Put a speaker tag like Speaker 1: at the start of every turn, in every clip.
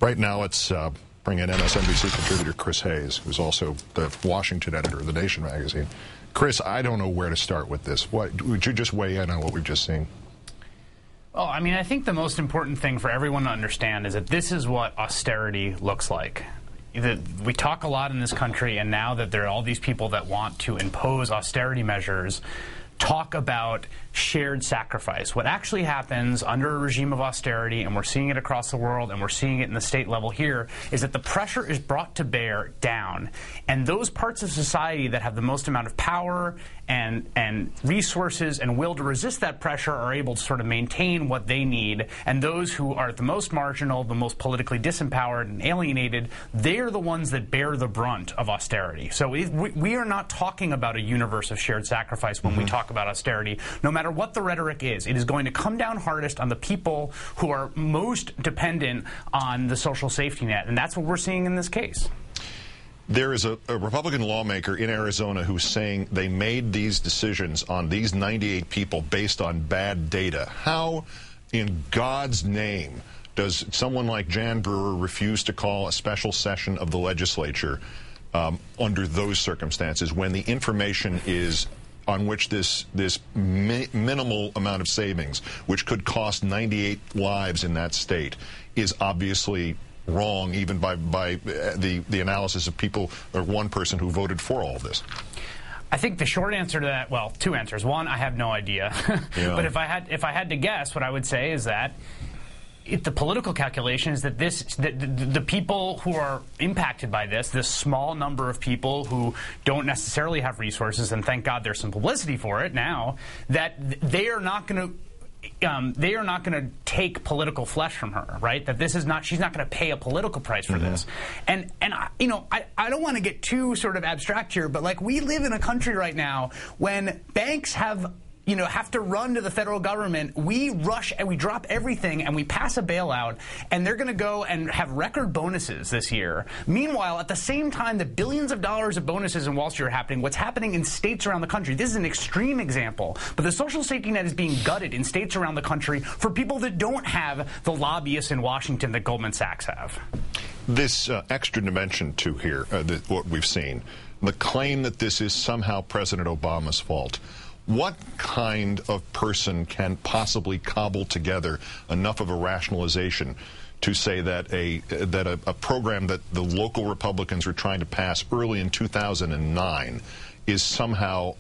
Speaker 1: Right now, let's bring in MSNBC contributor Chris Hayes, who's also the Washington editor of The Nation magazine. Chris, I don't know where to start with this. Would you just weigh in on what we've just seen?
Speaker 2: Well, I mean, I think the most important thing for everyone to understand is that this is what austerity looks like. We talk a lot in this country, and now that there are all these people that want to impose austerity measures, talk about shared sacrifice. What actually happens under a regime of austerity, and we're seeing it across the world, and we're seeing it in the state level here, is that the pressure is brought to bear down. And those parts of society that have the most amount of power and resources and will to resist that pressure are able to sort of maintain what they need. And those who are the most marginal, the most politically disempowered and alienated, they're the ones that bear the brunt of austerity. So we are not talking about a universe of shared sacrifice when we talk about austerity. No matter what the rhetoric is, it is going to come down hardest on the people who are most dependent on the social safety net. And that's what we're seeing in this case.
Speaker 1: There is a Republican lawmaker in Arizona who's saying they made these decisions on these 98 people based on bad data. How, in God's name, does someone like Jan Brewer refuse to call a special session of the legislature under those circumstances when the information is on which this minimal amount of savings, which could cost 98 lives in that state, is obviously wrong, even by the analysis of people or one person who voted for all of this?
Speaker 2: I think the short answer to that, well, two answers. One, I have no idea.
Speaker 1: Yeah.
Speaker 2: But if I had to guess, what I would say is that the political calculation is that the people who are impacted by this small number of people who don't necessarily have resources, and thank God there's some publicity for it now, that they are not going to take political flesh from her, right? That she's not going to pay a political price for this. And I don't want to get too sort of abstract here, but like, we live in a country right now when banks have to run to the federal government. We rush and we drop everything and we pass a bailout, and they're going to go and have record bonuses this year. Meanwhile, at the same time that billions of dollars of bonuses in Wall Street are happening, what's happening in states around the country, this is an extreme example, but the social safety net is being gutted in states around the country for people that don't have the lobbyists in Washington that Goldman Sachs have.
Speaker 1: This extra dimension to here, what we've seen, the claim that this is somehow President Obama's fault. What kind of person can possibly cobble together enough of a rationalization to say that a program that the local Republicans were trying to pass early in 2009 is somehow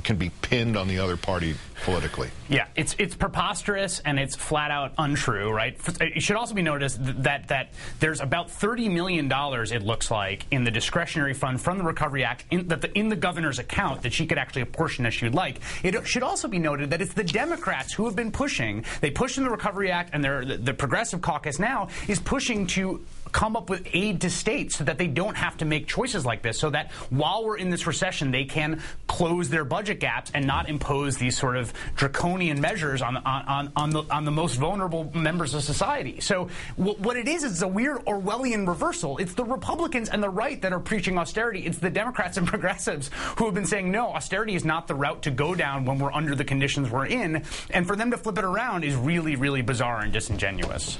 Speaker 1: can be pinned on the other party politically?
Speaker 2: Yeah, it's preposterous and it's flat out untrue, right? It should also be noticed that there's about $30 million, it looks like, in the discretionary fund from the Recovery Act in the governor's account that she could actually apportion as she'd like. It should also be noted that it's the Democrats who have been pushing. They pushed in the Recovery Act, and the Progressive Caucus now is pushing to come up with aid to states so that they don't have to make choices like this, so that while we're in this recession, they can close their budget gaps and not impose these sort of draconian measures on the most vulnerable members of society. So what it is a weird Orwellian reversal. It's the Republicans and the right that are preaching austerity. It's the Democrats and progressives who have been saying, no, austerity is not the route to go down when we're under the conditions we're in. And for them to flip it around is really, really bizarre and disingenuous.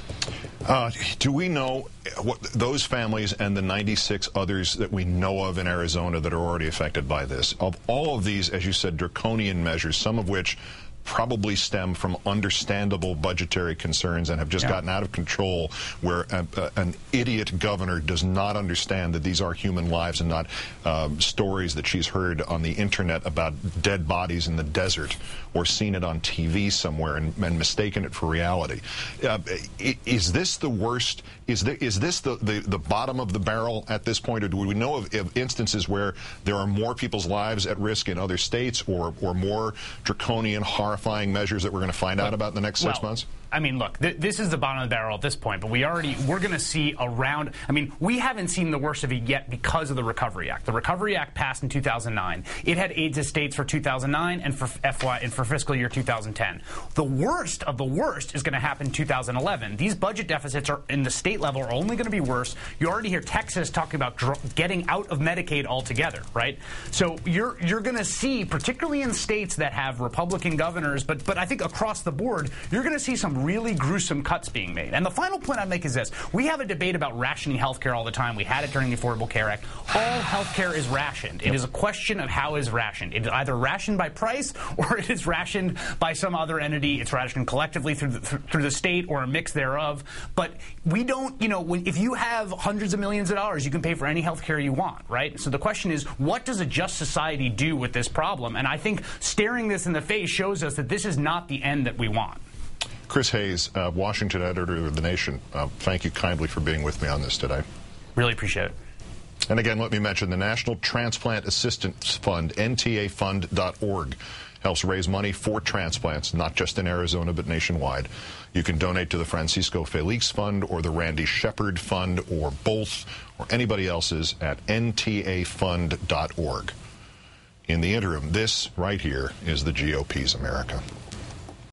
Speaker 1: Do we know what those families and the 96 others that we know of in Arizona that are already affected by this, of all of these, as you said, draconian measures, some of which probably stem from understandable budgetary concerns and have just gotten out of control, where an idiot governor does not understand that these are human lives and not stories that she's heard on the internet about dead bodies in the desert or seen it on TV somewhere and mistaken it for reality. Is this the worst? Is this the bottom of the barrel at this point, or do we know of instances where there are more people's lives at risk in other states, or more draconian, horrifying measures that we're going to find out about in the next 6 months?
Speaker 2: I mean, look, this is the bottom of the barrel at this point, but we're going to see around, I mean, we haven't seen the worst of it yet because of the Recovery Act. The Recovery Act passed in 2009. It had aid to states for 2009 and for fiscal year 2010. The worst of the worst is going to happen in 2011. These budget deficits are in the state level are only going to be worse. You already hear Texas talking about getting out of Medicaid altogether, right? So you're going to see, particularly in states that have Republican governors, but I think across the board, you're going to see some some really gruesome cuts being made. And the final point I'd make is this. We have a debate about rationing health care all the time. We had it during the Affordable Care Act. All health care is rationed. It is a question of how is rationed. It is either rationed by price or it is rationed by some other entity. It's rationed collectively through the state or a mix thereof. But we don't, if you have hundreds of millions of dollars, you can pay for any health care you want, right? So the question is, what does a just society do with this problem? And I think staring this in the face shows us that this is not the end that we want.
Speaker 1: Chris Hayes, Washington editor of The Nation, thank you kindly for being with me on this today.
Speaker 2: Really appreciate it.
Speaker 1: And again, let me mention the National Transplant Assistance Fund, ntafund.org, helps raise money for transplants, not just in Arizona, but nationwide. You can donate to the Francisco Felix Fund or the Randy Shepard Fund or both or anybody else's at ntafund.org. In the interim, this right here is the GOP's America.